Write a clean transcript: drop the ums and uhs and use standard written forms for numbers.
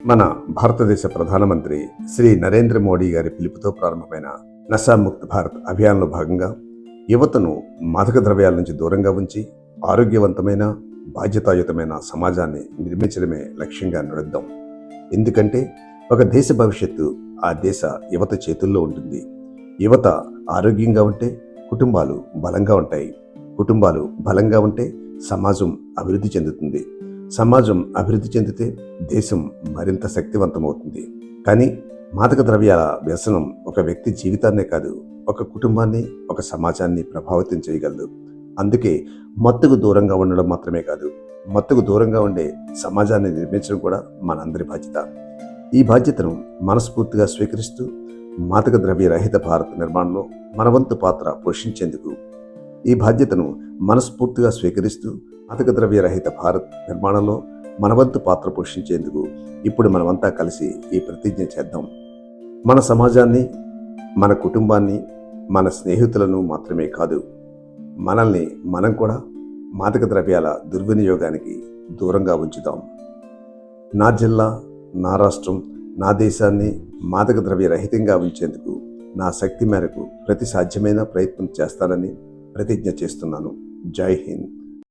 మన భారతదేశ ప్రధానమంత్రి శ్రీ నరేంద్ర మోడీ గారి పిలుపుతో ప్రారంభమైన నషాముక్త్ భారత్ అభియాన్లో భాగంగా యువతను మాదక ద్రవ్యాల నుంచి దూరంగా ఉంచి ఆరోగ్యవంతమైన బాధ్యతాయుతమైన సమాజాన్ని నిర్మించడమే లక్ష్యంగా నడుద్దాం. ఎందుకంటే ఒక దేశ భవిష్యత్తు ఆ దేశ యువత చేతుల్లో ఉంటుంది. యువత ఆరోగ్యంగా ఉంటే కుటుంబాలు బలంగా ఉంటాయి. కుటుంబాలు బలంగా ఉంటే సమాజం అభివృద్ధి చెందుతుంది. సమాజం అభివృద్ధి చెందితే దేశం మరింత శక్తివంతమవుతుంది. కానీ మాదక ద్రవ్యాల వ్యసనం ఒక వ్యక్తి జీవితాన్నే కాదు, ఒక కుటుంబాన్ని, ఒక సమాజాన్ని ప్రభావితం చేయగలదు. అందుకే మత్తుకు దూరంగా ఉండడం మాత్రమే కాదు, మత్తుకు దూరంగా ఉండే సమాజాన్ని నిర్మించడం కూడా మనందరి బాధ్యత. ఈ బాధ్యతను మనస్ఫూర్తిగా స్వీకరిస్తూ మాదక ద్రవ్య రహిత భారత్ నిర్మాణంలో మన వంతు పాత్ర పోషించేందుకు ఈ బాధ్యతను మనస్ఫూర్తిగా స్వీకరిస్తూ మాదక ద్రవ్య రహిత భారత్ నిర్మాణంలో మన వంతు పాత్ర పోషించేందుకు ఇప్పుడు మనమంతా కలిసి ఈ ప్రతిజ్ఞ చేద్దాం. మన సమాజాన్ని, మన కుటుంబాన్ని, మన స్నేహితులను మాత్రమే కాదు, మనల్ని మనం కూడా మాదక ద్రవ్యాల దుర్వినియోగానికి దూరంగా ఉంచుదాం. నా జిల్లా, నా రాష్ట్రం, నా దేశాన్ని మాదక ద్రవ్య రహితంగా ఉంచేందుకు నా శక్తి మేరకు ప్రతి సాధ్యమైన ప్రయత్నం చేస్తానని ప్రతిజ్ఞ చేస్తున్నాను. జై హింద్.